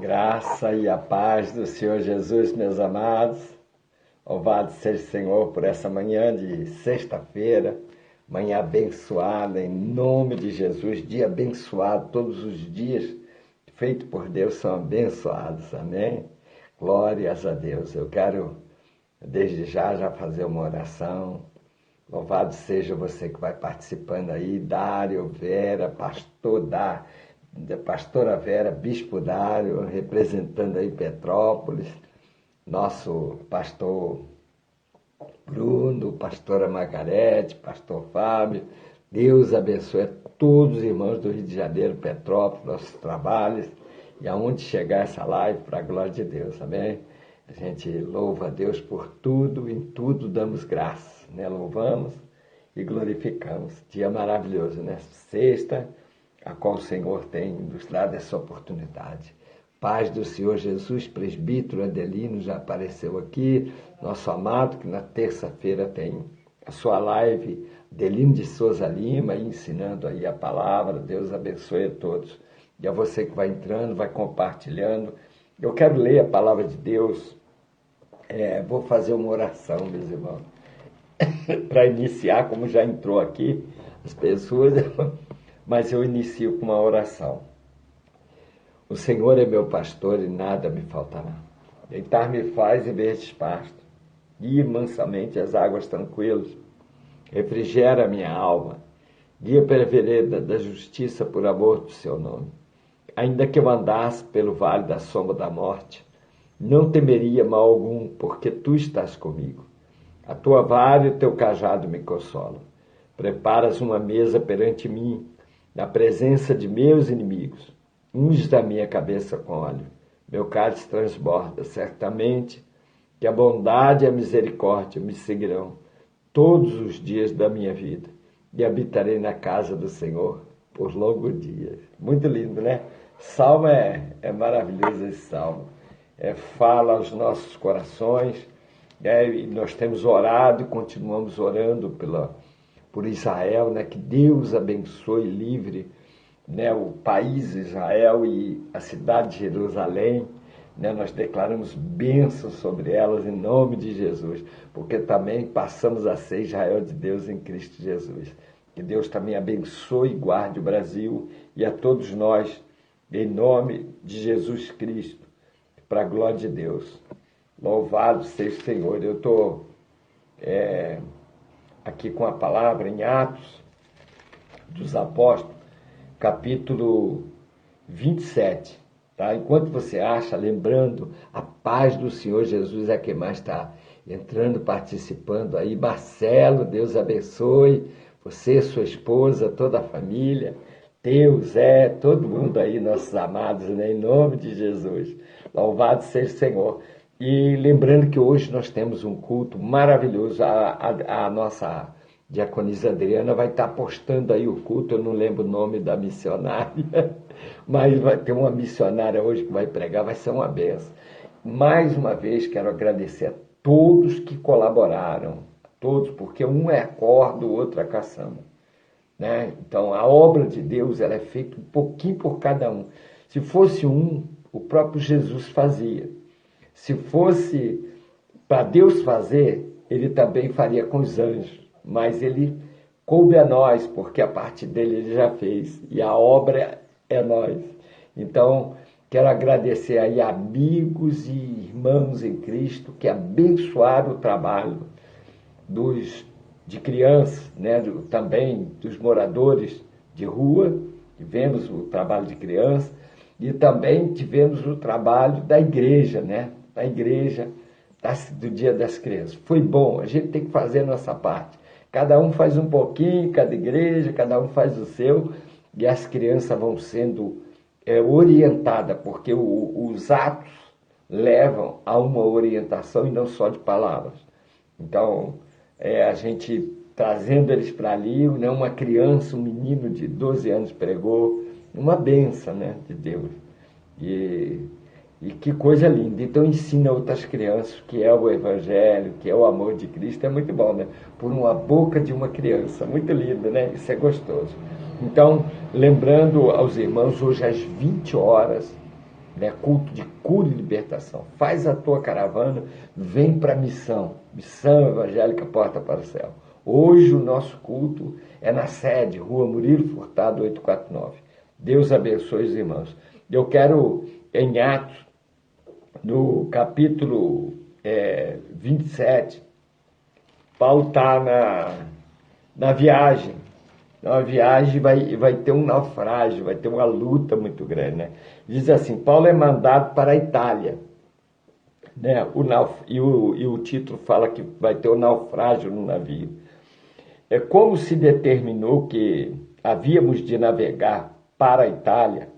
Graça e a paz do Senhor Jesus, meus amados. Louvado seja o Senhor por essa manhã de sexta-feira, manhã abençoada em nome de Jesus, dia abençoado. Todos os dias feitos por Deus são abençoados, amém? Glórias a Deus. Eu quero desde já fazer uma oração. Louvado seja você que vai participando aí, Dário, Vera, Pastora Vera, Bispo Dário, representando aí Petrópolis, nosso pastor Bruno, pastora Margarete, pastor Fábio. Deus abençoe a todos os irmãos do Rio de Janeiro, Petrópolis, nossos trabalhos, e aonde chegar essa live, para a glória de Deus, amém? A gente louva a Deus por tudo, em tudo damos graças, né? Louvamos e glorificamos. Dia maravilhoso, né? Sexta, a qual o Senhor tem nos dado essa oportunidade. Paz do Senhor Jesus, presbítero Adelino já apareceu aqui, nosso amado, que na terça-feira tem a sua live, Adelino de Souza Lima, ensinando aí a palavra. Deus abençoe a todos. E a você que vai entrando, vai compartilhando. Eu quero ler a palavra de Deus, vou fazer uma oração, meus irmãos, para iniciar, como já entrou aqui as pessoas, mas eu inicio com uma oração. O Senhor é meu pastor e nada me faltará. Deitar-me faz em verdes pastos, guia mansamente as águas tranquilas, refrigera a minha alma, guia pela vereda da justiça por amor do seu nome. Ainda que eu andasse pelo vale da sombra da morte, não temeria mal algum, porque tu estás comigo. A tua vara e o teu cajado me consolam. Preparas uma mesa perante mim, na presença de meus inimigos. Unges a minha cabeça com óleo. Meu cálice transborda. Certamente que a bondade e a misericórdia me seguirão todos os dias da minha vida. E habitarei na casa do Senhor por longos dias. Muito lindo, né? Salmo é maravilhoso esse salmo. Fala aos nossos corações. E nós temos orado e continuamos orando por Israel, né? Que Deus abençoe e livre, né, o país Israel e a cidade de Jerusalém, né? Nós declaramos bênçãos sobre elas em nome de Jesus, porque também passamos a ser Israel de Deus em Cristo Jesus. Que Deus também abençoe e guarde o Brasil e a todos nós, em nome de Jesus Cristo, para a glória de Deus. Louvado seja o Senhor. Eu estou aqui com a palavra em Atos dos Apóstolos, capítulo 27. Tá? Enquanto você acha, lembrando, a paz do Senhor Jesus é quem mais está entrando, participando aí. Marcelo, Deus abençoe você, sua esposa, toda a família. Deus todo mundo aí, nossos amados, né? Em nome de Jesus. Louvado seja o Senhor. E lembrando que hoje nós temos um culto maravilhoso. A nossa diaconisa Adriana vai estar postando aí o culto. Eu não lembro o nome da missionária, mas vai ter uma missionária hoje que vai pregar, vai ser uma benção. Mais uma vez quero agradecer a todos que colaboraram, todos, porque um é corda, o outro é caçamba, né? Então a obra de Deus ela é feita um pouquinho por cada um. Se fosse um, o próprio Jesus fazia. Se fosse para Deus fazer, ele também faria com os anjos, mas ele coube a nós, porque a parte dele ele já fez, e a obra é nós. Então, quero agradecer aí amigos e irmãos em Cristo que abençoaram o trabalho de crianças, né? Também dos moradores de rua, tivemos o trabalho de criança, e também tivemos o trabalho da igreja, né? Da igreja, do Dia das Crianças. Foi bom, a gente tem que fazer a nossa parte. Cada um faz um pouquinho, cada igreja, cada um faz o seu, e as crianças vão sendo orientadas, porque os atos levam a uma orientação e não só de palavras. Então, a gente trazendo eles para ali, né? Uma criança, um menino de 12 anos pregou, uma bênção, né, de Deus. E que coisa linda. Então ensina outras crianças que é o Evangelho, que é o amor de Cristo. É muito bom, né? Por uma boca de uma criança. Muito lindo, né? Isso é gostoso. Então, lembrando aos irmãos, hoje às 20 horas, né? Culto de cura e libertação. Faz a tua caravana, vem para a missão. Missão Evangélica Porta para o Céu. Hoje o nosso culto é na sede, Rua Murilo Furtado, 849. Deus abençoe os irmãos. Eu quero, em Atos, no capítulo 27, Paulo está na viagem. Na viagem vai ter um naufrágio, vai ter uma luta muito grande, né? Diz assim, Paulo é mandado para a Itália, né? E o título fala que vai ter um naufrágio no navio. É como se determinou que havíamos de navegar para a Itália,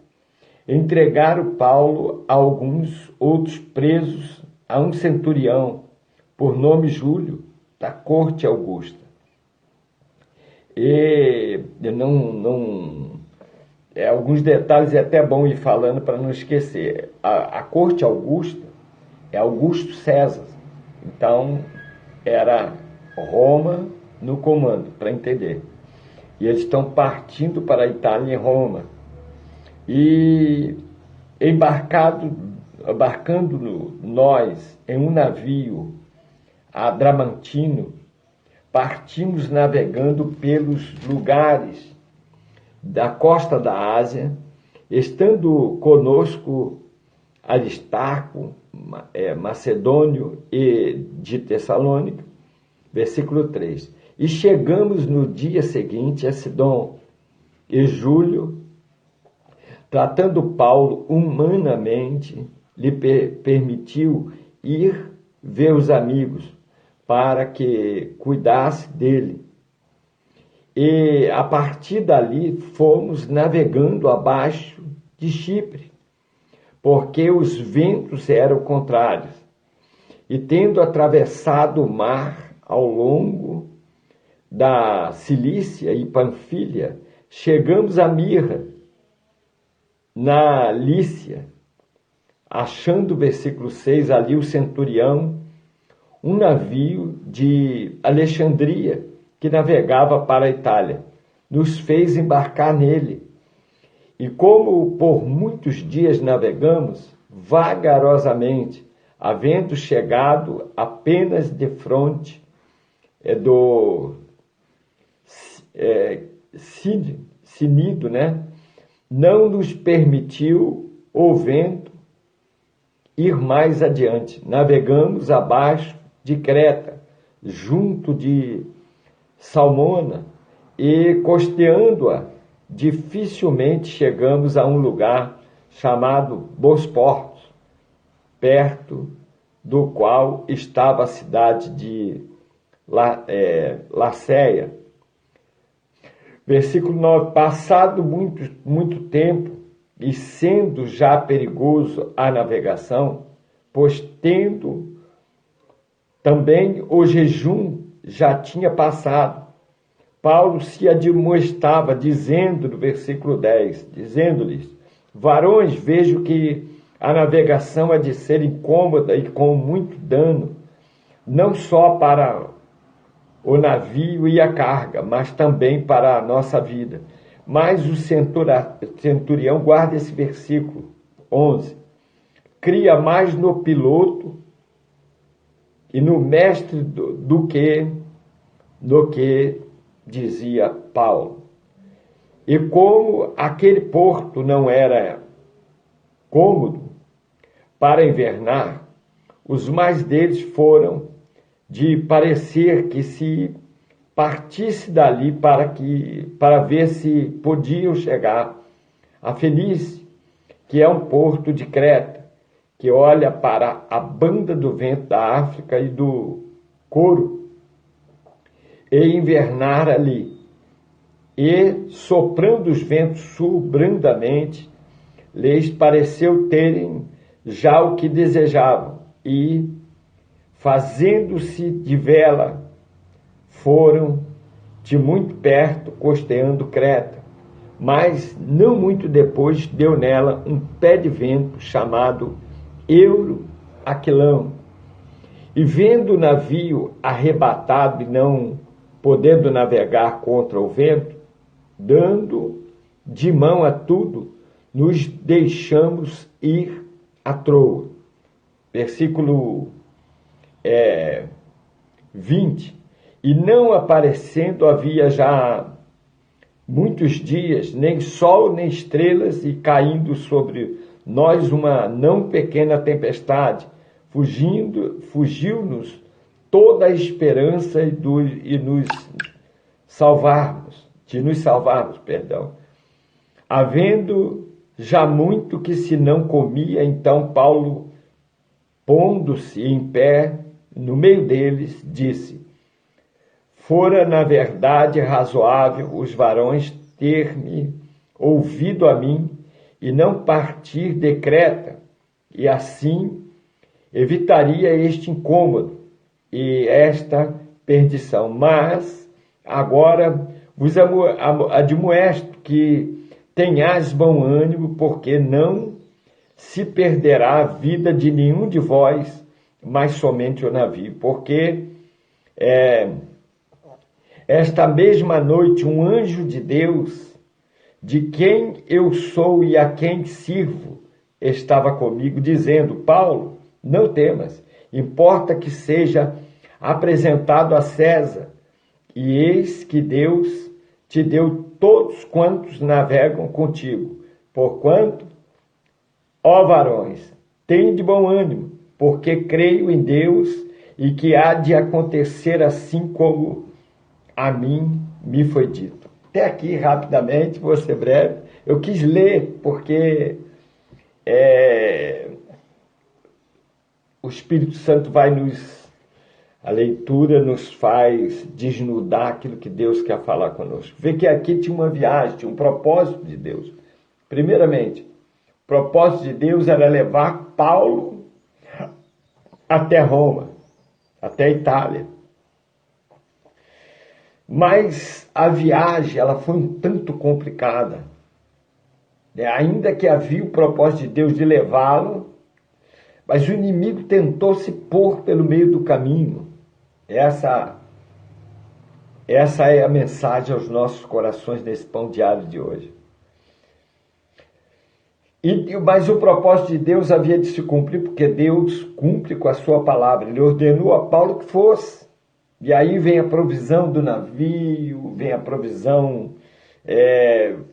entregaram Paulo a alguns outros presos a um centurião, por nome Júlio, da corte Augusta. E alguns detalhes é até bom ir falando para não esquecer. A corte Augusta é Augusto César. Então, era Roma no comando, para entender. E eles estão partindo para a Itália em Roma. E embarcando nós em um navio adramantino, partimos navegando pelos lugares da costa da Ásia, estando conosco Aristarco, Macedônio e de Tessalônica, versículo 3. E chegamos no dia seguinte a Sidom, e Júlio, tratando Paulo humanamente, lhe permitiu ir ver os amigos, para que cuidasse dele. E a partir dali fomos navegando abaixo de Chipre, porque os ventos eram contrários. E tendo atravessado o mar ao longo da Cilícia e Panfilha, chegamos a Mirra, na Lícia, achando, versículo 6, ali o centurião, um navio de Alexandria, que navegava para a Itália, nos fez embarcar nele. E como por muitos dias navegamos, vagarosamente, havendo chegado apenas de fronte do Cnido, né? Não nos permitiu o vento ir mais adiante. Navegamos abaixo de Creta, junto de Salmona, e costeando-a, dificilmente chegamos a um lugar chamado Bosportos, perto do qual estava a cidade de Laceia. Versículo 9. Passado muito tempo, e sendo já perigoso a navegação, pois tendo também o jejum já tinha passado, Paulo se admoestava, dizendo no versículo 10, dizendo-lhes, varões, vejo que a navegação é de ser incômoda e com muito dano, não só para o navio e a carga, mas também para a nossa vida. Mas o centurião, guarda esse versículo 11, cria mais no piloto e no mestre do que dizia Paulo. E como aquele porto não era cômodo para invernar, os mais deles foram de parecer que se partisse dali para ver se podiam chegar a Fenice, que é um porto de Creta, que olha para a banda do vento da África e do Coro, e invernar ali. E, soprando os ventos sul brandamente, lhes pareceu terem já o que desejavam, e, fazendo-se de vela, foram de muito perto costeando Creta, mas não muito depois deu nela um pé de vento chamado Euroaquilão, e vendo o navio arrebatado e não podendo navegar contra o vento, dando de mão a tudo, nos deixamos ir a Troa. Versículo 20. E não aparecendo havia já muitos dias, nem sol nem estrelas, e caindo sobre nós uma não pequena tempestade, fugiu-nos toda a esperança de nos salvarmos, perdão. Havendo já muito que se não comia, então Paulo, pondo-se em pé no meio deles, disse: fora, na verdade, razoável os varões ter-me ouvido a mim e não partir de Creta, e assim evitaria este incômodo e esta perdição. Mas agora vos admoesto que tenhais bom ânimo, porque não se perderá a vida de nenhum de vós, mas somente o navio. Porque esta mesma noite um anjo de Deus, de quem eu sou e a quem sirvo, estava comigo, dizendo: Paulo, não temas, importa que seja apresentado a César, e eis que Deus te deu todos quantos navegam contigo. Porquanto, ó varões, tende bom ânimo, porque creio em Deus e que há de acontecer assim como a mim me foi dito. Até aqui, rapidamente, vou ser breve. Eu quis ler porque o Espírito Santo a leitura nos faz desnudar aquilo que Deus quer falar conosco. Vê que aqui tinha uma viagem, tinha um propósito de Deus. Primeiramente, o propósito de Deus era levar Paulo até Roma, até a Itália. Mas a viagem, ela foi um tanto complicada. Ainda que havia o propósito de Deus de levá-lo, mas o inimigo tentou se pôr pelo meio do caminho. Essa é a mensagem aos nossos corações nesse pão diário de hoje. Mas o propósito de Deus havia de se cumprir, porque Deus cumpre com a sua palavra. Ele ordenou a Paulo que fosse. E aí vem a provisão do navio, vem a provisão,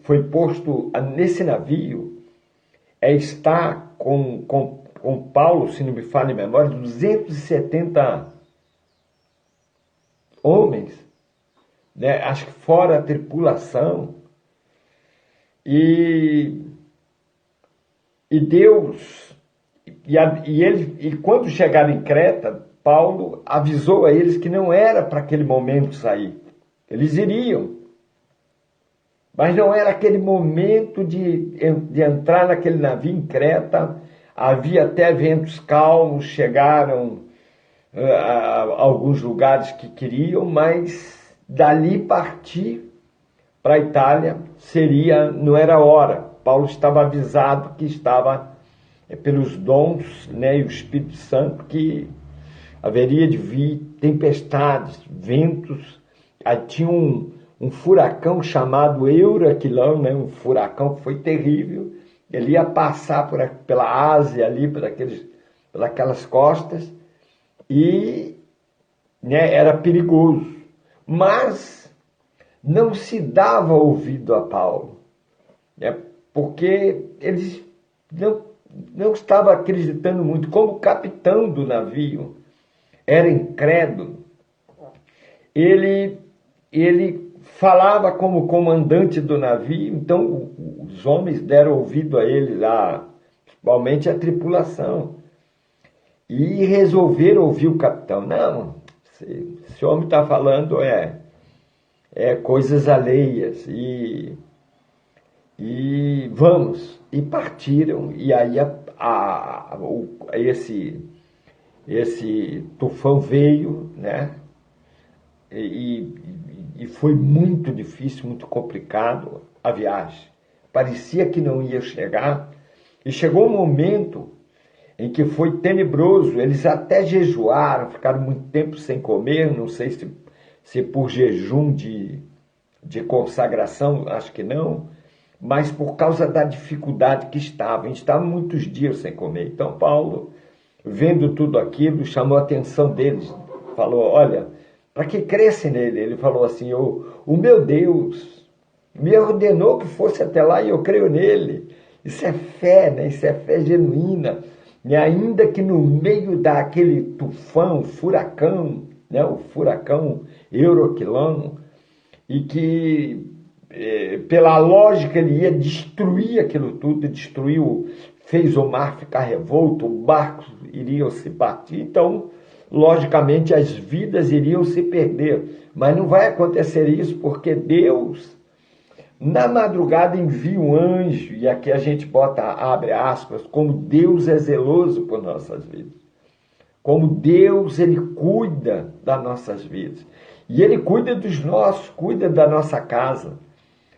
foi posto nesse navio, está com Paulo, se não me falha a memória, 270 homens, né? Acho que fora a tripulação, e Deus, e quando chegaram em Creta, Paulo avisou a eles que não era para aquele momento sair. Eles iriam, mas não era aquele momento de entrar naquele navio em Creta. Havia até ventos calmos, chegaram a alguns lugares que queriam, mas dali partir para a Itália não era hora. Paulo estava avisado que estava pelos dons, né, e o Espírito Santo, que haveria de vir tempestades, ventos. Tinha um furacão chamado Euraquilão, né, um furacão que foi terrível. Ele ia passar pela Ásia, ali, pelas costas, e, né, era perigoso. Mas não se dava ouvido a Paulo, né, porque eles não estavam acreditando muito. Como o capitão do navio era incrédulo, ele falava como comandante do navio. Então os homens deram ouvido a ele lá, principalmente a tripulação, e resolveram ouvir o capitão. Não, esse homem está falando coisas alheias, e vamos, e partiram. E aí esse tufão veio, né? E foi muito difícil, muito complicado a viagem. Parecia que não ia chegar, e chegou um momento em que foi tenebroso. Eles até jejuaram, ficaram muito tempo sem comer, não sei se por jejum de consagração, acho que não, mas por causa da dificuldade que estava. A gente estava muitos dias sem comer. Então Paulo, vendo tudo aquilo, chamou a atenção deles. Falou, olha, para que cresce nele? Ele falou assim, o meu Deus me ordenou que fosse até lá e eu creio nele. Isso é fé, né? Isso é fé genuína. E ainda que no meio daquele tufão, furacão, né? O furacão Euroquilão, e que pela lógica ele ia destruir aquilo tudo, destruiu, fez o mar ficar revolto, o barco iria se partir, então logicamente as vidas iriam se perder, mas não vai acontecer isso porque Deus na madrugada envia um anjo, e aqui a gente abre aspas, como Deus é zeloso por nossas vidas, como Deus ele cuida das nossas vidas, e ele cuida dos nossos, cuida da nossa casa,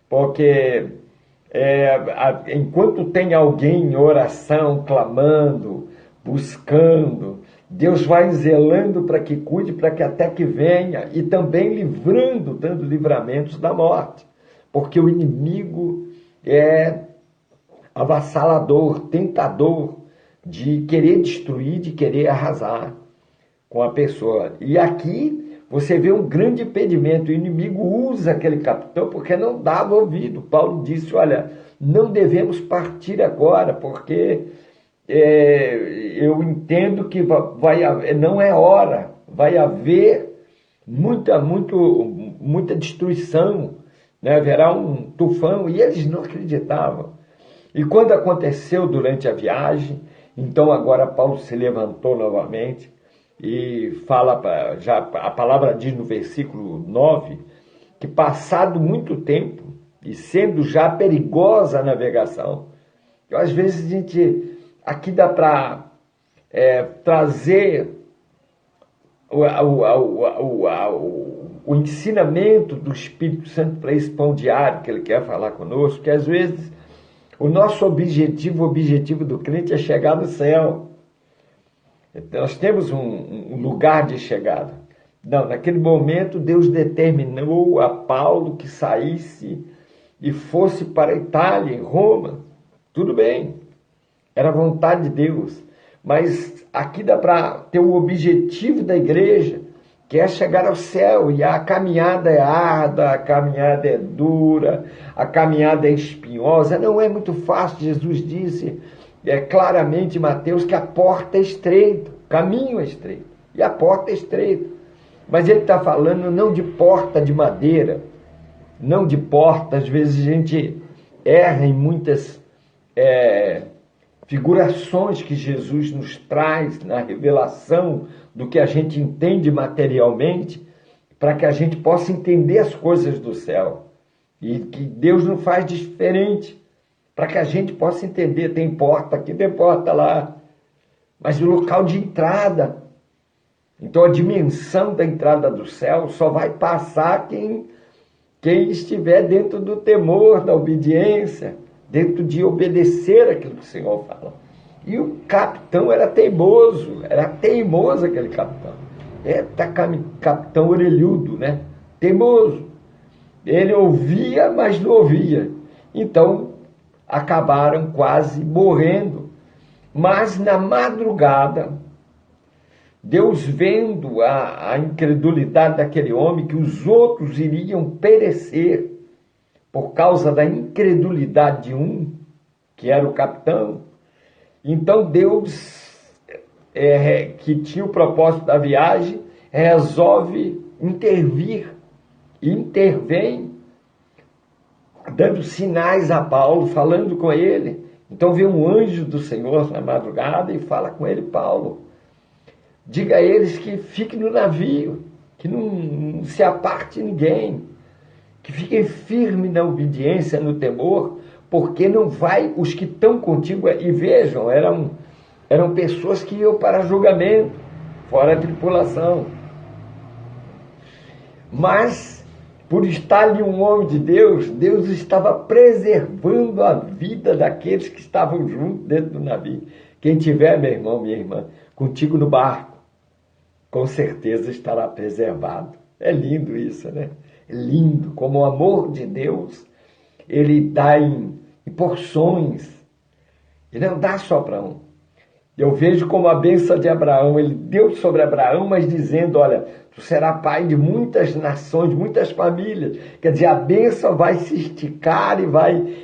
porque enquanto tem alguém em oração, clamando, buscando, Deus vai zelando para que cuide, para que até que venha, e também livrando, dando livramentos da morte, porque o inimigo é avassalador, tentador, de querer destruir, de querer arrasar com a pessoa. E aqui você vê um grande impedimento, o inimigo usa aquele capitão porque não dava ouvido. Paulo disse, olha, não devemos partir agora, porque eu entendo que não é hora, vai haver muita destruição, né? Haverá um tufão, e eles não acreditavam. E quando aconteceu durante a viagem, então agora Paulo se levantou novamente, e fala, já a palavra diz no versículo 9, que passado muito tempo, e sendo já perigosa a navegação, às vezes a gente, aqui dá para trazer o ensinamento do Espírito Santo para esse pão diário que ele quer falar conosco, que às vezes o nosso objetivo, o objetivo do crente é chegar no céu. Nós temos um lugar de chegada. Não, naquele momento Deus determinou a Paulo que saísse e fosse para a Itália, em Roma. Tudo bem, era a vontade de Deus. Mas aqui dá para ter o objetivo da igreja, que é chegar ao céu. E a caminhada é árdua, a caminhada é dura, a caminhada é espinhosa. Não é muito fácil. Jesus disse claramente em Mateus que a porta é estreita, o caminho é estreito e a porta é estreita. Mas ele está falando não de porta de madeira, não de porta. Às vezes a gente erra em muitas figurações que Jesus nos traz na revelação do que a gente entende materialmente, para que a gente possa entender as coisas do céu. E que Deus não faz diferente, para que a gente possa entender. Tem porta aqui, tem porta lá, mas o local de entrada. Então a dimensão da entrada do céu só vai passar quem estiver dentro do temor, da obediência, dentro de obedecer aquilo que o Senhor fala. E o capitão era teimoso aquele capitão. Capitão orelhudo, né? Teimoso. Ele ouvia, mas não ouvia. Então acabaram quase morrendo. Mas na madrugada, Deus, vendo a incredulidade daquele homem, que os outros iriam perecer por causa da incredulidade de um, que era o capitão, então Deus, que tinha o propósito da viagem, resolve intervir, e intervém, dando sinais a Paulo, falando com ele. Então vem um anjo do Senhor na madrugada e fala com ele: Paulo, diga a eles que fiquem no navio, que não se aparte ninguém, que fiquem firmes na obediência, no temor, porque não vai, os que estão contigo, e vejam, eram pessoas que iam para julgamento, fora a tripulação. Mas, por estar ali um homem de Deus, Deus estava preservando a vida daqueles que estavam juntos dentro do navio. Quem tiver, meu irmão, minha irmã, contigo no barco, com certeza estará preservado. É lindo isso, né? É lindo, como o amor de Deus ele dá em porções. Ele não dá só para um. Eu vejo como a bênção de Abraão, ele deu sobre Abraão, mas dizendo, olha, tu serás pai de muitas nações, muitas famílias. Quer dizer, a bênção vai se esticar e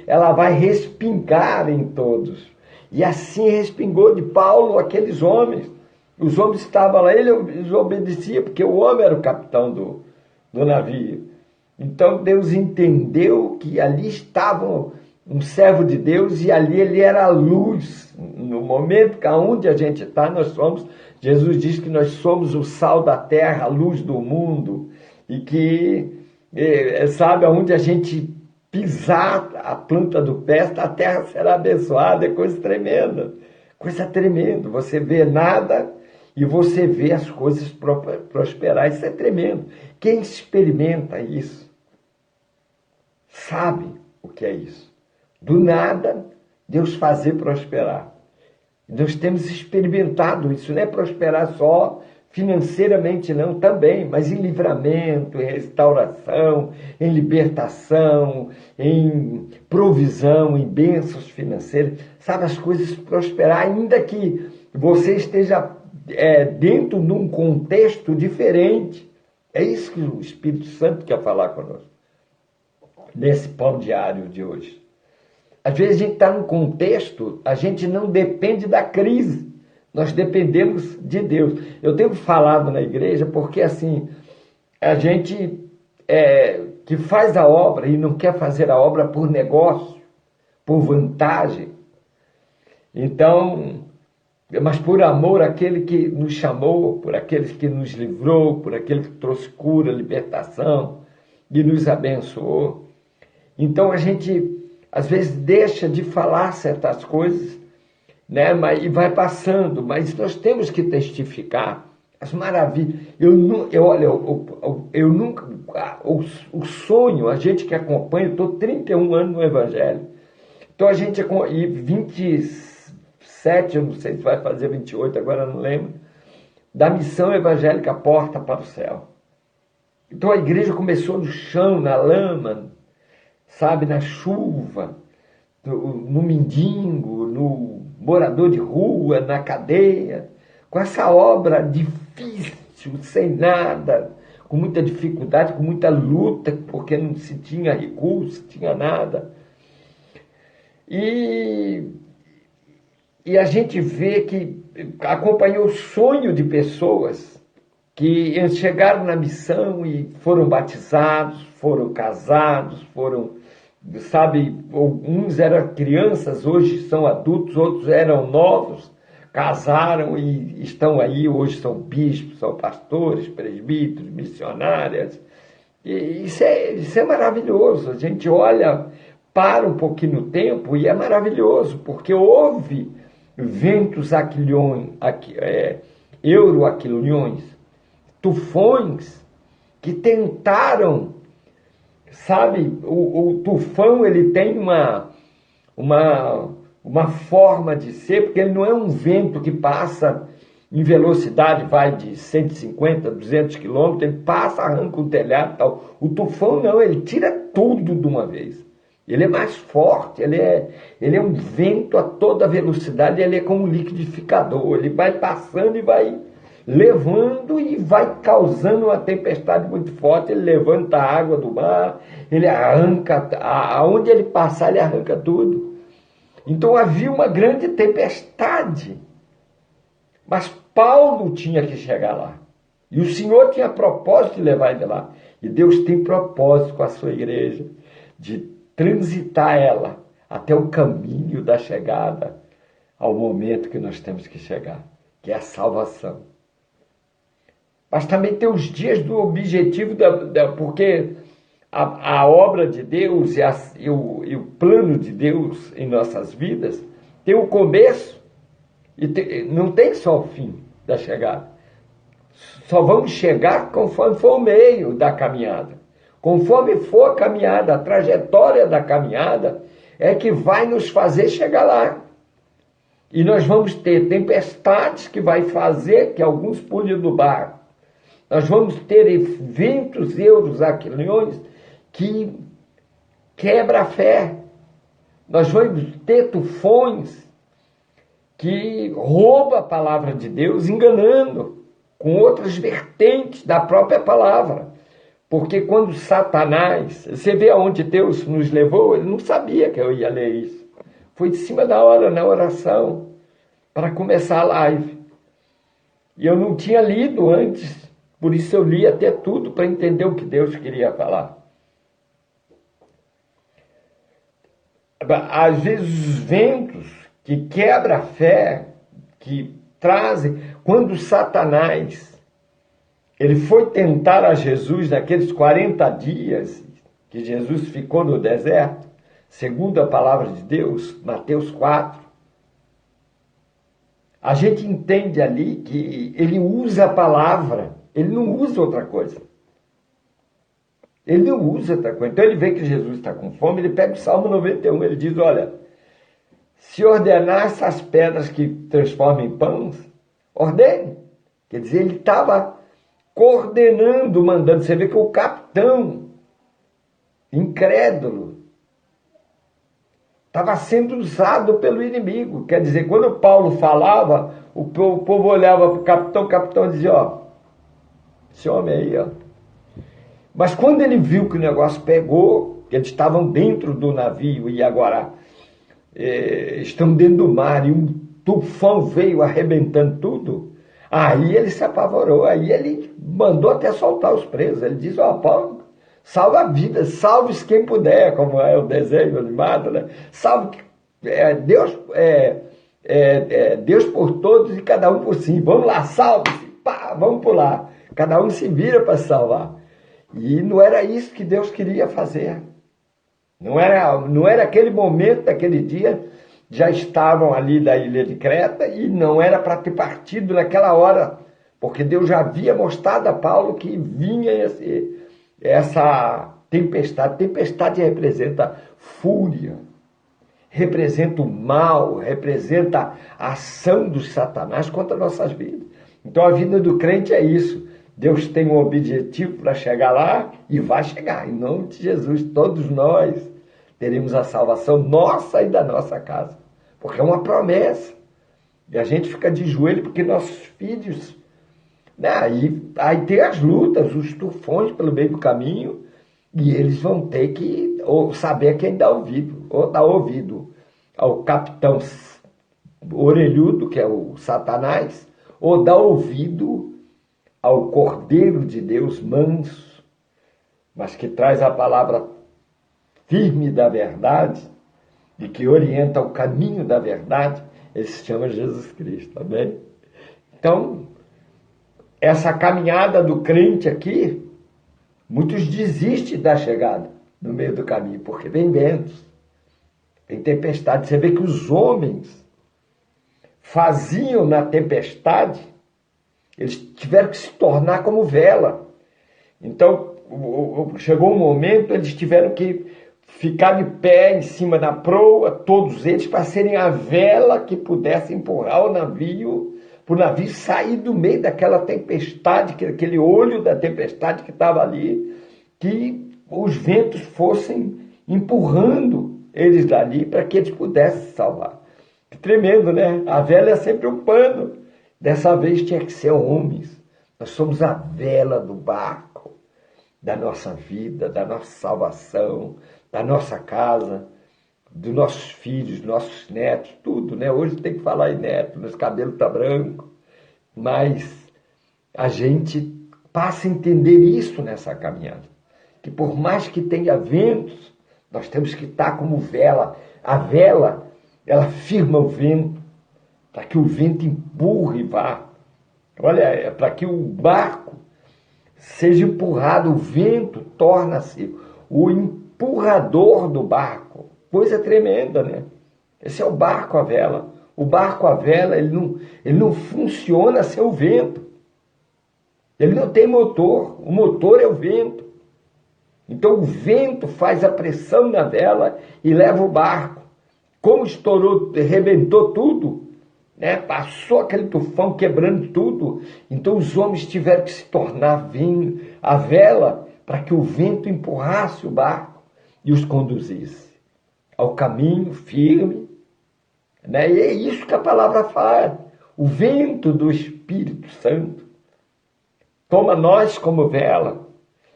ela vai respingar em todos. E assim respingou de Paulo aqueles homens. Os homens estavam lá, ele obedecia, porque o homem era o capitão do navio. Então Deus entendeu que ali estava um servo de Deus e ali ele era a luz. No momento que aonde a gente está, nós somos, Jesus diz que nós somos o sal da terra, a luz do mundo, e que, sabe, aonde a gente pisar a planta do pé, a terra será abençoada. É coisa tremenda, coisa tremenda. Você vê nada e você vê as coisas prosperar. Isso é tremendo. Quem experimenta isso sabe o que é isso. Do nada, Deus fazer prosperar. Nós temos experimentado isso, não é prosperar só financeiramente não, também, mas em livramento, em restauração, em libertação, em provisão, em bênçãos financeiras. Sabe, as coisas prosperar, ainda que você esteja dentro de um contexto diferente. É isso que o Espírito Santo quer falar conosco, nesse pão diário de hoje. Às vezes a gente está num contexto, a gente não depende da crise, nós dependemos de Deus. Eu tenho falado na igreja porque assim, a gente que faz a obra e não quer fazer a obra por negócio, por vantagem, então, mas por amor àquele que nos chamou, por aquele que nos livrou, por aquele que trouxe cura, libertação e nos abençoou. Então a gente às vezes deixa de falar certas coisas, né? E vai passando, mas nós temos que testificar as maravilhas. Eu nunca, o sonho, a gente que acompanha, eu estou 31 anos no Evangelho, então a gente, e 27, eu não sei se vai fazer 28, agora não lembro, da missão evangélica Porta para o Céu. Então a igreja começou no chão, na lama, sabe, na chuva, no mendigo, no morador de rua, na cadeia, com essa obra difícil, sem nada, com muita dificuldade, com muita luta, porque não se tinha recurso, tinha nada. E a gente vê que acompanhou o sonho de pessoas que chegaram na missão e foram batizados, foram casados, sabe, uns eram crianças, hoje são adultos, outros eram novos, casaram e estão aí, hoje são bispos, são pastores, presbíteros, missionárias. E isso é maravilhoso. A gente olha, para um pouquinho no tempo e é maravilhoso, porque houve ventos euroaquilhões, tufões que tentaram, sabe, o tufão ele tem uma forma de ser, porque ele não é um vento que passa em velocidade, vai de 150, 200 quilômetros, ele passa, arranca o telhado e tal. O tufão não, ele tira tudo de uma vez. Ele é mais forte, ele é um vento a toda velocidade, ele é como um liquidificador, ele vai passando e vai levando e vai causando uma tempestade muito forte, ele levanta a água do mar, ele arranca, aonde ele passar ele arranca tudo. Então havia uma grande tempestade, mas Paulo tinha que chegar lá, e o Senhor tinha propósito de levar ele lá, e Deus tem propósito com a sua igreja, de transitar ela até o caminho da chegada, ao momento que nós temos que chegar, que é a salvação. Mas também tem os dias do objetivo, porque a obra de Deus e o plano de Deus em nossas vidas tem o começo e não tem só o fim da chegada. Só vamos chegar conforme for o meio da caminhada. Conforme for a caminhada, a trajetória da caminhada é que vai nos fazer chegar lá. E nós vamos ter tempestades que vai fazer que alguns pulem do barco. Nós vamos ter ventos euroaquilhões que quebra a fé. Nós vamos ter tufões que roubam a palavra de Deus, enganando com outras vertentes da própria palavra. Porque quando Satanás, você vê aonde Deus nos levou, ele não sabia que eu ia ler isso. Foi de cima da hora, na oração, para começar a live. E eu não tinha lido antes, por isso eu li até tudo para entender o que Deus queria falar. Às vezes os ventos que quebram a fé, que trazem, quando Satanás ele foi tentar a Jesus naqueles 40 dias que Jesus ficou no deserto, segundo a palavra de Deus, Mateus 4, a gente entende ali que ele usa a palavra, ele não usa outra coisa. Ele não usa outra coisa. Então ele vê que Jesus está com fome, ele pega o Salmo 91, ele diz, olha, se ordenar essas pedras que transformam em pães, ordene. Quer dizer, ele estava coordenando, mandando. Você vê que o capitão, incrédulo, estava sendo usado pelo inimigo. Quer dizer, quando Paulo falava, o povo olhava para o capitão dizia, ó, esse homem aí, ó. Mas quando ele viu que o negócio pegou, que eles estavam dentro do navio e agora estão dentro do mar e um tufão veio arrebentando tudo, aí ele se apavorou, aí ele mandou até soltar os presos. Ele disse, ó, Paulo, salva a vida, salve-se quem puder, como é o desenho animado, né? Salve, Deus por todos e cada um por si. Vamos lá, salve-se, pá, vamos pular. Cada um se vira para salvar. E não era isso que Deus queria fazer. Não era aquele momento, daquele dia, já estavam ali da ilha de Creta e não era para ter partido naquela hora, porque Deus já havia mostrado a Paulo que vinha essa tempestade. Tempestade representa fúria, representa o mal, representa a ação dos Satanás contra nossas vidas. Então a vida do crente é isso. Deus tem um objetivo para chegar lá e vai chegar. Em nome de Jesus, todos nós teremos a salvação nossa e da nossa casa. Porque é uma promessa. E a gente fica de joelho porque nossos filhos... Né, aí tem as lutas, os tufões pelo meio do caminho, e eles vão ter que saber quem dá ouvido. Ou dá ouvido ao capitão orelhudo, que é o Satanás, ou dá ouvido ao Cordeiro de Deus manso, mas que traz a palavra firme da verdade e que orienta o caminho da verdade. Ele se chama Jesus Cristo, amém? Então, essa caminhada do crente aqui, muitos desistem da chegada no meio do caminho, porque vem ventos, vem tempestade. Você vê que os homens faziam na tempestade, eles tiveram que se tornar como vela. Então, chegou um momento, eles tiveram que ficar de pé em cima da proa, todos eles, para serem a vela que pudesse empurrar o navio, para o navio sair do meio daquela tempestade, aquele olho da tempestade que estava ali, que os ventos fossem empurrando eles dali para que eles pudessem se salvar. Que tremendo, né? A vela é sempre um pano. Dessa vez tinha que ser homens. Nós somos a vela do barco, da nossa vida, da nossa salvação, da nossa casa, dos nossos filhos, nossos netos, tudo, né? Hoje tem que falar em neto, nosso cabelo está branco. Mas a gente passa a entender isso nessa caminhada. Que por mais que tenha ventos, nós temos que estar como vela. A vela, ela firma o vento, para que o vento empurre e vá. Olha, para que o barco seja empurrado, o vento torna-se o empurrador do barco. Coisa tremenda, né? Esse é o barco à vela. O barco à vela, ele não funciona sem o vento. Ele não tem motor. O motor é o vento. Então o vento faz a pressão na vela e leva o barco. Como estourou, arrebentou tudo, né? Passou aquele tufão quebrando tudo. Então os homens tiveram que se tornar a vela para que o vento empurrasse o barco. e os conduzisse ao caminho firme, né? E é isso que a palavra faz. O vento do Espírito Santo toma nós como vela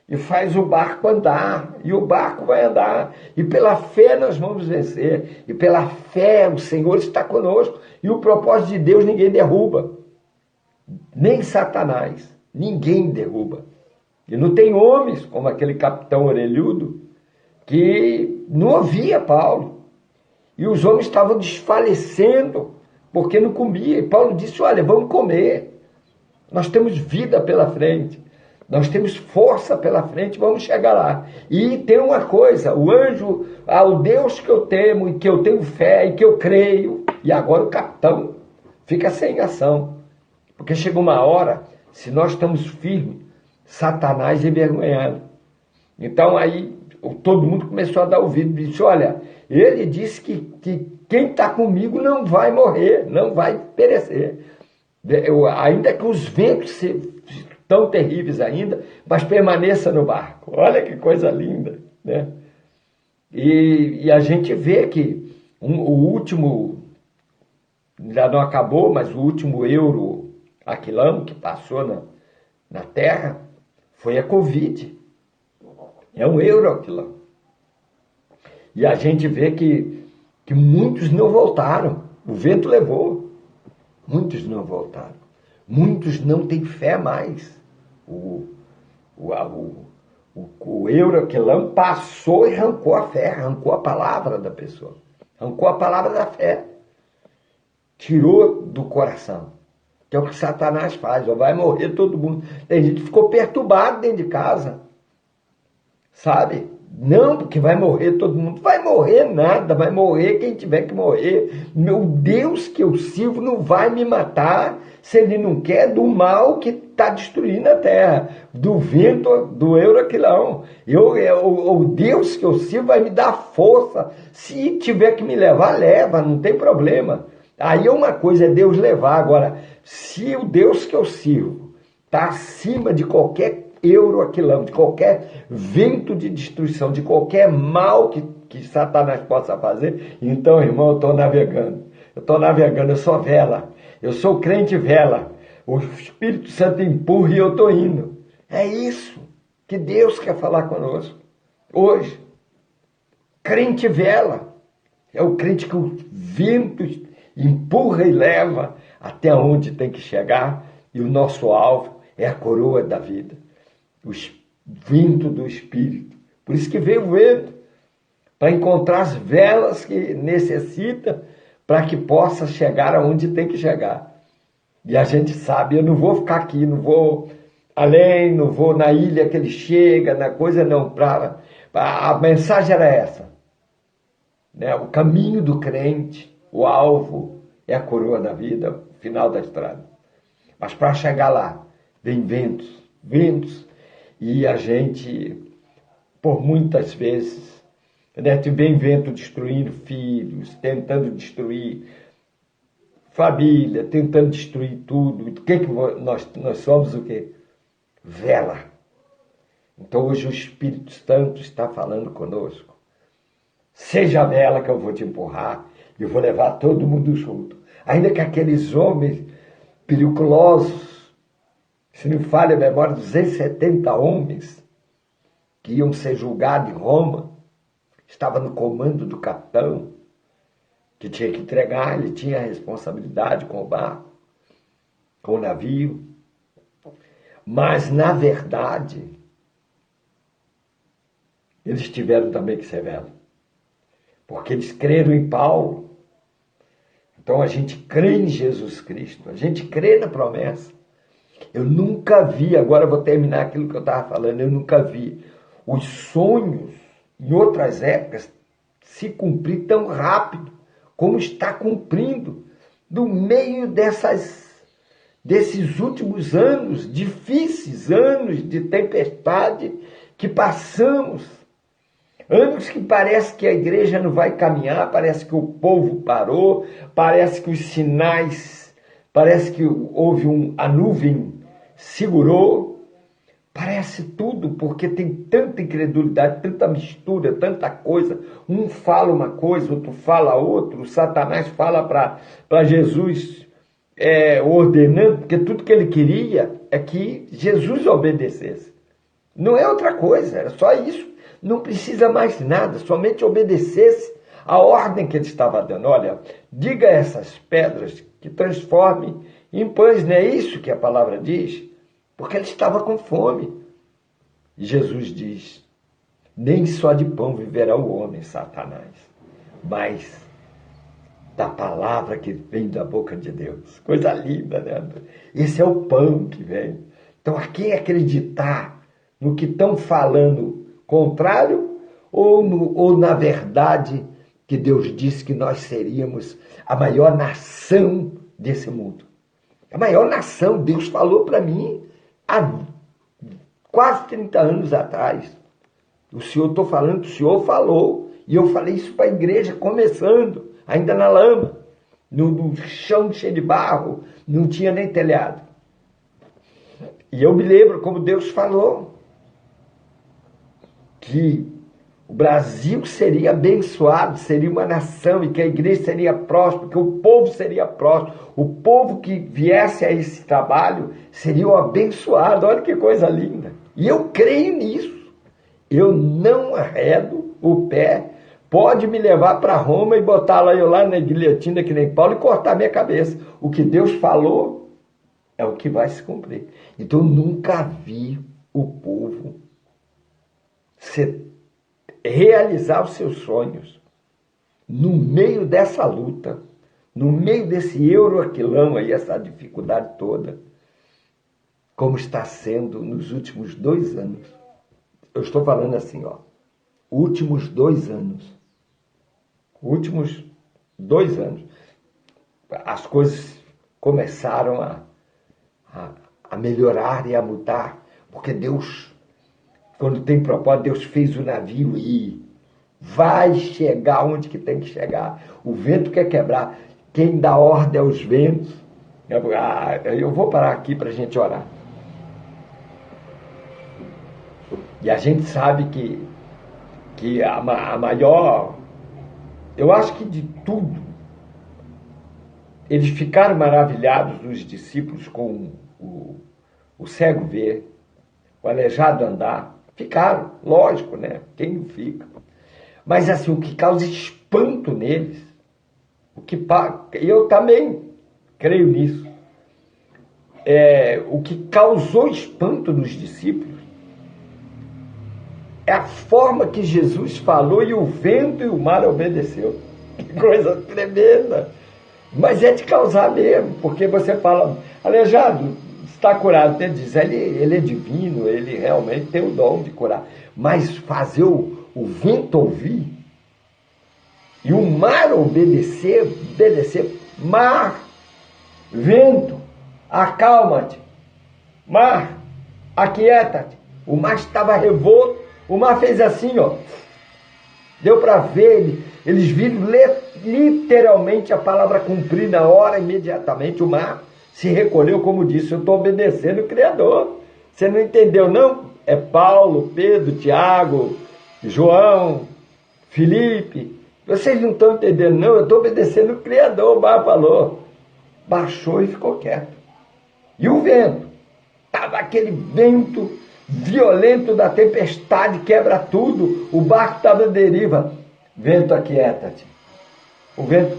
e faz o barco andar, e o barco vai andar, e pela fé nós vamos vencer, e pela fé o Senhor está conosco, e o propósito de Deus ninguém derruba, nem Satanás, ninguém derruba. E não tem homens, como aquele capitão orelhudo, que não ouvia Paulo, e os homens estavam desfalecendo, porque não comia, e Paulo disse, olha, vamos comer, nós temos vida pela frente, nós temos força pela frente, vamos chegar lá. E tem uma coisa, o anjo, o Deus que eu temo, e que eu tenho fé, e que eu creio, e agora o capitão fica sem ação. Porque chega uma hora, se nós estamos firmes, Satanás é envergonhado. Então aí, todo mundo começou a dar ouvido, disse, olha, ele disse que quem está comigo não vai morrer, não vai perecer. Ainda que os ventos tão terríveis ainda, mas permaneça no barco. Olha que coisa linda, né? E a gente vê que o último, já não acabou, mas o último Euroaquilão que passou na Terra foi a Covid. É um Euroaquilão. E a gente vê que muitos não voltaram. O vento levou. Muitos não voltaram. Muitos não têm fé mais. O Euroaquilão passou e arrancou a fé, arrancou a palavra da pessoa, arrancou a palavra da fé, tirou do coração, que é o que Satanás faz, vai morrer todo mundo. Tem gente que ficou perturbado dentro de casa, sabe? Não, porque vai morrer todo mundo. Vai morrer nada, vai morrer quem tiver que morrer. Meu Deus que eu sirvo não vai me matar se ele não quer do mal que está destruindo a terra, do vento do Euroaquilão. O Deus que eu sirvo vai me dar força. Se tiver que me levar, leva, não tem problema. Aí uma coisa é Deus levar. Agora, se o Deus que eu sirvo está acima de qualquer Euroaquilão, de qualquer vento de destruição, de qualquer mal que Satanás possa fazer, então, irmão, eu estou navegando. Eu sou vela. Eu sou crente vela. O Espírito Santo empurra e eu estou indo. É isso que Deus quer falar conosco hoje. Crente vela. É o crente que o vento empurra e leva até onde tem que chegar, e o nosso alvo é a coroa da vida. O vento do Espírito. Por isso que veio o vento, para encontrar as velas que necessita para que possa chegar aonde tem que chegar. E a gente sabe, eu não vou ficar aqui, não vou além, não vou na ilha que ele chega, na coisa não. A mensagem era essa, né? O caminho do crente, o alvo é a coroa da vida, o final da estrada. Mas para chegar lá, vem ventos, e a gente, por muitas vezes, né, vem vento destruindo filhos, tentando destruir família, tentando destruir tudo. O que nós somos? O quê? Vela. Então hoje o Espírito Santo está falando conosco. Seja a vela que eu vou te empurrar e eu vou levar todo mundo junto. Ainda que aqueles homens periculosos, se não falha a memória, 270 homens que iam ser julgados em Roma, estava no comando do capitão, que tinha que entregar, ele tinha a responsabilidade com o barco, com o navio. Mas, na verdade, eles tiveram também que ser vela, porque eles creram em Paulo. Então a gente crê em Jesus Cristo, a gente crê na promessa. Eu nunca vi, agora eu vou terminar aquilo que eu estava falando, eu nunca vi os sonhos em outras épocas se cumprir tão rápido como está cumprindo no meio desses últimos anos, difíceis anos de tempestade que passamos. Anos que parece que a igreja não vai caminhar, parece que o povo parou, parece que os sinais, parece que houve a nuvem segurou, Parece tudo, porque tem tanta incredulidade, tanta mistura, tanta coisa. Um fala uma coisa, outro fala outra. O Satanás fala para Jesus ordenando, porque tudo que ele queria é que Jesus obedecesse. Não é outra coisa, era só isso. Não precisa mais nada, somente obedecesse a ordem que ele estava dando. Olha, diga a essas pedras que transformem em pães, não é isso que a palavra diz? Porque ele estava com fome. E Jesus diz, nem só de pão viverá o homem, Satanás, mas da palavra que vem da boca de Deus. Coisa linda, né? Esse é o pão que vem. Então, a quem acreditar no que estão falando contrário, ou na verdade que Deus disse que nós seríamos a maior nação desse mundo. A maior nação, Deus falou para mim há quase 30 anos atrás. O Senhor, estou falando que o Senhor falou, e eu falei isso para a igreja, começando, ainda na lama, no chão cheio de barro, não tinha nem telhado. E eu me lembro como Deus falou, que o Brasil seria abençoado, seria uma nação, e que a igreja seria próspera, que o povo seria próspero, o povo que viesse a esse trabalho seria o abençoado. Olha que coisa linda. E eu creio nisso. Eu não arredo o pé. Pode me levar para Roma e botar eu lá na guilhotina que nem Paulo e cortar minha cabeça. O que Deus falou é o que vai se cumprir. Então eu nunca vi o povo realizar os seus sonhos no meio dessa luta, no meio desse euroaquilão aí, essa dificuldade toda, como está sendo nos últimos 2 anos. Eu estou falando assim, últimos 2 anos. Últimos 2 anos. As coisas começaram a melhorar e a mudar, porque Deus, quando tem propósito, Deus fez o navio ir. Vai chegar onde que tem que chegar. O vento quer quebrar. Quem dá ordem aos ventos. Eu vou parar aqui para a gente orar. E a gente sabe que a maior... Eu acho que de tudo, eles ficaram maravilhados, os discípulos, com o cego ver, o aleijado andar. Ficaram, lógico, né? Quem não fica? Mas assim, o que causa espanto neles, eu também creio nisso, o que causou espanto nos discípulos é a forma que Jesus falou e o vento e o mar obedeceu. Que coisa tremenda! Mas é de causar mesmo, porque você fala, aleijado, está curado. Ele diz, ele é divino, ele realmente tem o dom de curar. Mas fazer o vento ouvir e o mar obedecer, mar, vento, acalma-te, mar, aquieta-te. O mar estava revolto, o mar fez assim, deu para ver, eles viram literalmente a palavra cumprir na hora, imediatamente. O mar se recolheu, como disse, eu estou obedecendo o Criador. Você não entendeu, não? É Paulo, Pedro, Tiago, João, Felipe. Vocês não estão entendendo, não? Eu estou obedecendo o Criador. O mar falou. Baixou e ficou quieto. E o vento? Estava aquele vento violento da tempestade, quebra tudo. O barco estava à deriva. Vento, aquieta-te. O vento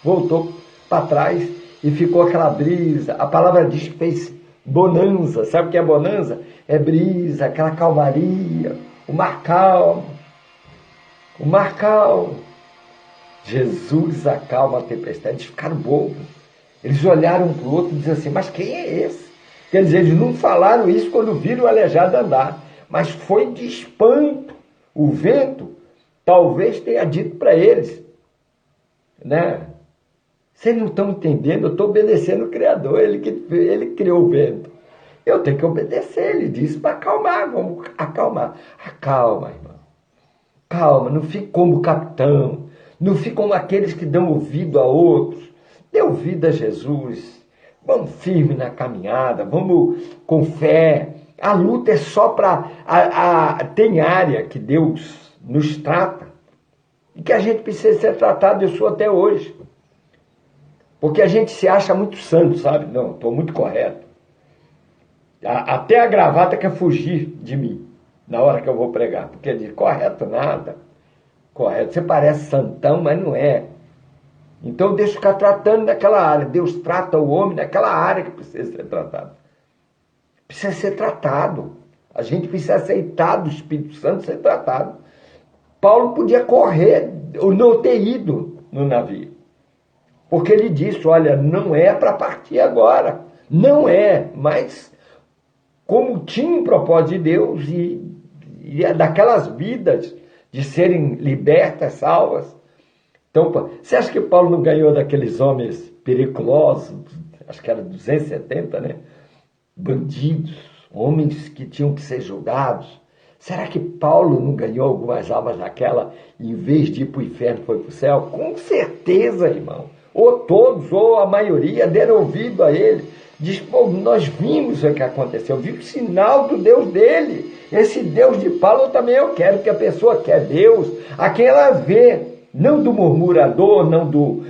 voltou para trás e ficou aquela brisa. A palavra diz que fez bonança. Sabe o que é bonança? É brisa, aquela calmaria. O mar calmo. O mar calmo. Jesus acalma a tempestade. Eles ficaram bobos. Eles olharam para o outro e diziam assim, mas quem é esse? Quer dizer, eles não falaram isso quando viram o aleijado andar. Mas foi de espanto. O vento talvez tenha dito para eles, né? Vocês não estão entendendo, eu estou obedecendo o Criador, ele criou o vento. Eu tenho que obedecer, ele disse para acalmar, vamos acalmar. Acalma, irmão. Calma, não fique como o capitão, não fique como aqueles que dão ouvido a outros. Dê ouvido a Jesus. Vamos firme na caminhada, vamos com fé. A luta é só para... Tem área que Deus nos trata e que a gente precisa ser tratado, eu sou até hoje. Porque a gente se acha muito santo, sabe? Não, estou muito correto. Até a gravata quer fugir de mim na hora que eu vou pregar. Porque diz, correto nada. Correto, você parece santão, mas não é. Então deixa eu ficar tratando daquela área. Deus trata o homem naquela área que precisa ser tratado. Precisa ser tratado. A gente precisa aceitar do Espírito Santo ser tratado. Paulo podia correr ou não ter ido no navio. Porque ele disse, olha, não é para partir agora. Não é, mas como tinha um propósito de Deus e daquelas vidas de serem libertas, salvas. Então, você acha que Paulo não ganhou daqueles homens periculosos, acho que era 270, né? Bandidos, homens que tinham que ser julgados. Será que Paulo não ganhou algumas almas daquela e em vez de ir para o inferno foi para o céu? Com certeza, irmão. Ou todos, ou a maioria deram ouvido a ele. Diz, pô, nós vimos o que aconteceu, vimos o sinal do Deus dele. Esse Deus de Paulo também eu quero, que a pessoa quer Deus, a quem ela vê. Não do murmurador, não do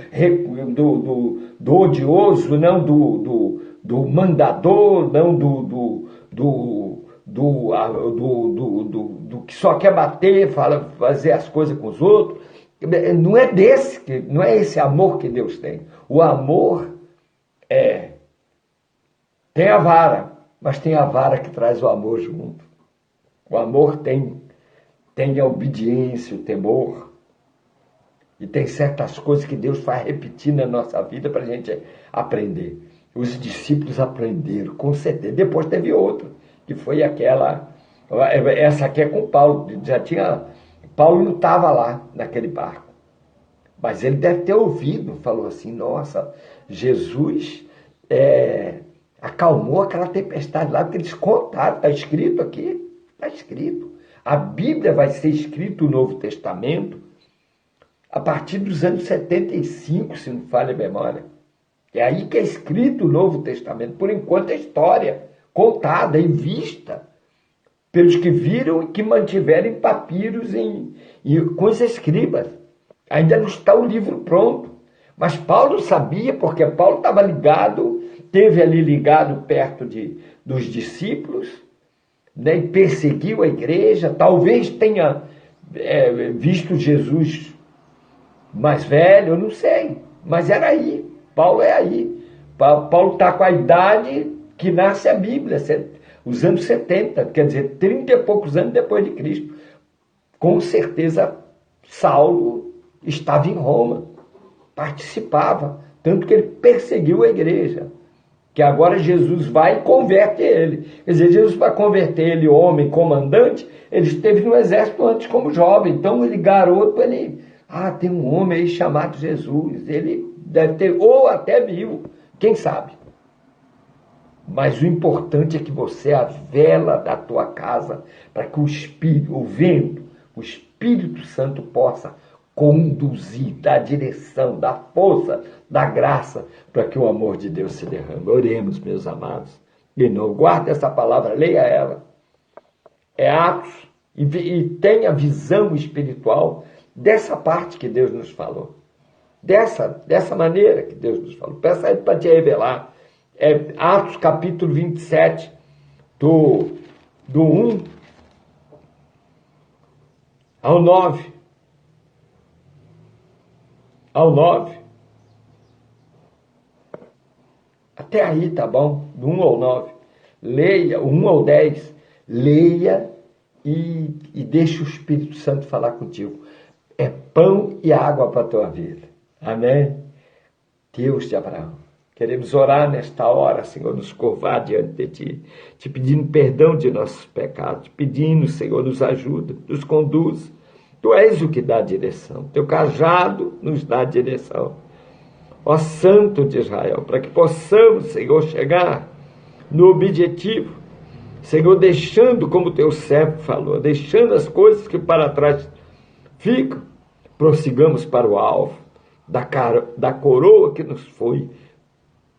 odioso, não do mandador, não do que só quer bater, fazer as coisas com os outros. Não é não é esse amor que Deus tem. O amor tem a vara, mas tem a vara que traz o amor junto. O amor tem a obediência, o temor. E tem certas coisas que Deus vai repetir na nossa vida para a gente aprender. Os discípulos aprenderam, com certeza. Depois teve outra, que foi aquela... Essa aqui é com Paulo. Paulo não estava lá, naquele barco. Mas ele deve ter ouvido, falou assim, nossa, Jesus acalmou aquela tempestade lá, porque eles contaram, está escrito aqui, está escrito. A Bíblia vai ser escrito o Novo Testamento a partir dos anos 75, se não falha a memória. É aí que é escrito o Novo Testamento. Por enquanto é história contada e vista pelos que viram e que mantiveram em papiros com os escribas. Ainda não está o livro pronto. Mas Paulo sabia, porque Paulo estava ligado, esteve ali ligado perto dos discípulos, né, e perseguiu a igreja. Talvez tenha visto Jesus mais velho, eu não sei, mas era aí. Paulo é aí. Paulo está com a idade que nasce a Bíblia, os anos 70, quer dizer, 30 e poucos anos depois de Cristo. Com certeza, Saulo estava em Roma, participava, tanto que ele perseguiu a igreja, que agora Jesus vai e converte ele. Quer dizer, Jesus vai converter ele, homem, comandante, ele esteve no exército antes como jovem, então ele, garoto, tem um homem aí chamado Jesus, ele deve ter, ou até viu, quem sabe. Mas o importante é que você é a vela da tua casa, para que o Espírito, o vento, o Espírito Santo possa conduzir, dar direção, dar força, dar graça, para que o amor de Deus se derrame. Oremos, meus amados. De novo, guarda essa palavra, leia ela. É Atos, e tenha visão espiritual dessa parte que Deus nos falou. Dessa maneira que Deus nos falou. Peça a Ele para te revelar. Atos capítulo 27, do 1 ao 9. Ao 9. Até aí, tá bom? Do 1 ao 9. Leia, 1 ao 10. Leia e deixe o Espírito Santo falar contigo. É pão e água para a tua vida. Amém? Deus de Abraão. Queremos orar nesta hora, Senhor, nos curvar diante de Ti, te pedindo perdão de nossos pecados, pedindo, Senhor, nos ajuda, nos conduz. Tu és o que dá direção. Teu cajado nos dá direção. Ó Santo de Israel, para que possamos, Senhor, chegar no objetivo, Senhor, deixando, como Teu servo falou, deixando as coisas que para trás ficam, prossigamos para o alvo da coroa que nos foi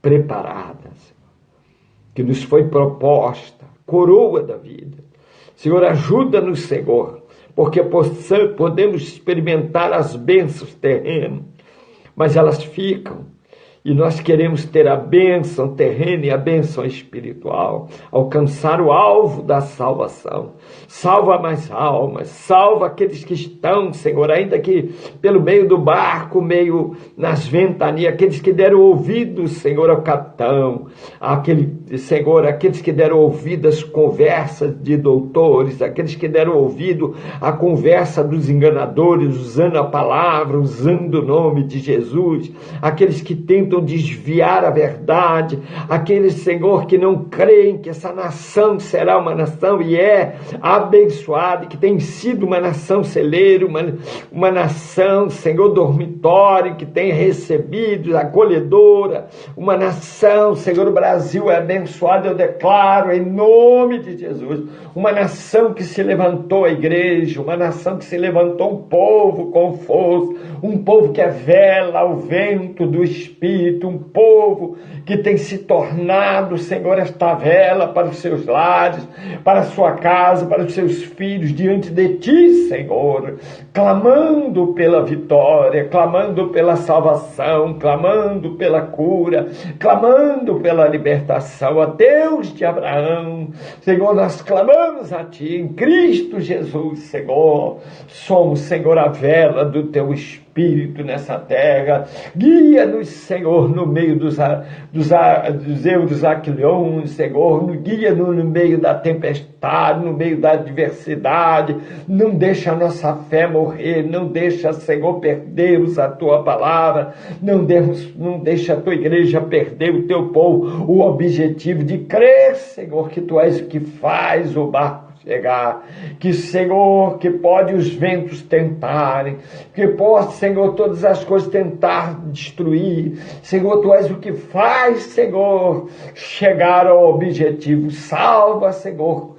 preparada, que nos foi proposta, coroa da vida. Senhor, ajuda-nos, Senhor, porque podemos experimentar as bênçãos terrenas, mas elas ficam. E nós queremos ter a bênção terrena e a bênção espiritual, alcançar o alvo da salvação. Salva mais almas, salva aqueles que estão, Senhor, ainda que pelo meio do barco, meio nas ventanias, aqueles que deram ouvidos, Senhor, ao capitão, Senhor, aqueles que deram ouvido às conversas de doutores, aqueles que deram ouvido à conversa dos enganadores, usando a palavra, usando o nome de Jesus, aqueles que tentam desviar a verdade, aqueles, Senhor, que não creem que essa nação será uma nação e é abençoada, que tem sido uma nação celeiro, uma nação, Senhor, dormitório, que tem recebido, acolhedora, uma nação, Senhor, o Brasil é abençoado, eu declaro em nome de Jesus, uma nação que se levantou a igreja, uma nação que se levantou um povo com força, um povo que é vela ao vento do Espírito, um povo que tem se tornado, Senhor, esta vela para os seus lares, para a sua casa, para os seus filhos, diante de Ti, Senhor, clamando pela vitória, clamando pela salvação, clamando pela cura, clamando pela libertação. A Deus de Abraão, Senhor, nós clamamos a Ti, em Cristo Jesus, Senhor, somos, Senhor, a vela do Teu Espírito nessa terra. Guia-nos, Senhor, no meio dos aquilhões, Senhor, guia-nos no meio da tempestade, no meio da adversidade. Não deixa a nossa fé morrer, não deixa, Senhor, perdermos a Tua palavra, não deixa a Tua igreja perder o Teu povo, o objetivo de crer, Senhor, que Tu és o que faz o barco chegar, que, Senhor, que pode os ventos tentarem, que pode, Senhor, todas as coisas tentar destruir, Senhor, Tu és o que faz, Senhor, chegar ao objetivo. Salva, Senhor,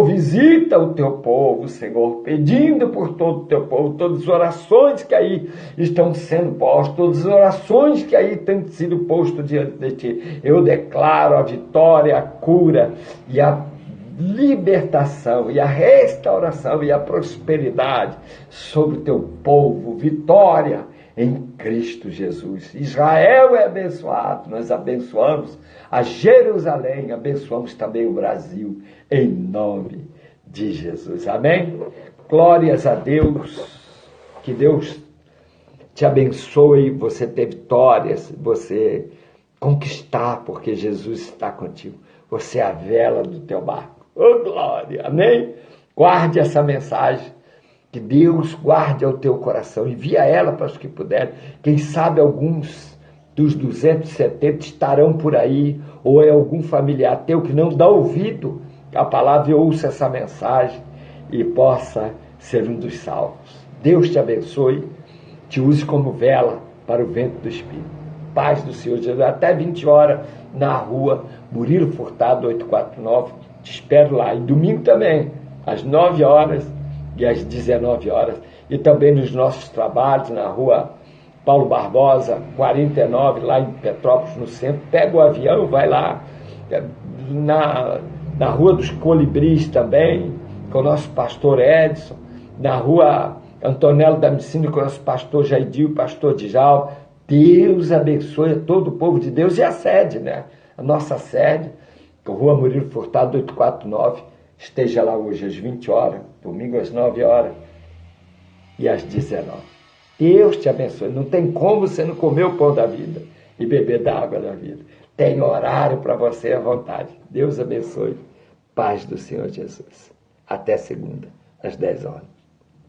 visita o Teu povo, Senhor, pedindo por todo o Teu povo, todas as orações que aí estão sendo postas, todas as orações que aí têm sido postas diante de Ti, eu declaro a vitória, a cura e a libertação e a restauração e a prosperidade sobre o Teu povo, vitória em Cristo Jesus. Israel é abençoado, nós abençoamos a Jerusalém, abençoamos também o Brasil, em nome de Jesus. Amém? Glórias a Deus, que Deus te abençoe, você ter vitórias, você conquistar, porque Jesus está contigo. Você é a vela do teu barco. Oh, glória! Amém? Guarde essa mensagem. Que Deus guarde ao teu coração. Envia ela para os que puderem. Quem sabe alguns dos 270 estarão por aí, ou é algum familiar teu que não dá ouvido à palavra e ouça essa mensagem e possa ser um dos salvos. Deus te abençoe, te use como vela para o vento do Espírito. Paz do Senhor Jesus. Até 20 horas na rua Murilo Furtado 849. Te espero lá. E domingo também, às 9 horas e às 19 horas. E também nos nossos trabalhos na rua Paulo Barbosa, 49, lá em Petrópolis, no centro. Pega o avião, vai lá. Na rua dos Colibris também, com o nosso pastor Edson. Na rua Antonello da Messina, com o nosso pastor Jaidil, pastor Djalma. Deus abençoe a todo o povo de Deus. E a sede, né? A nossa sede, Rua Murilo Furtado 849, esteja lá hoje às 20 horas, domingo às 9 horas e às 19. Deus te abençoe. Não tem como você não comer o pão da vida e beber da água da vida. Tem horário para você à vontade. Deus abençoe. Paz do Senhor Jesus. Até segunda, às 10 horas.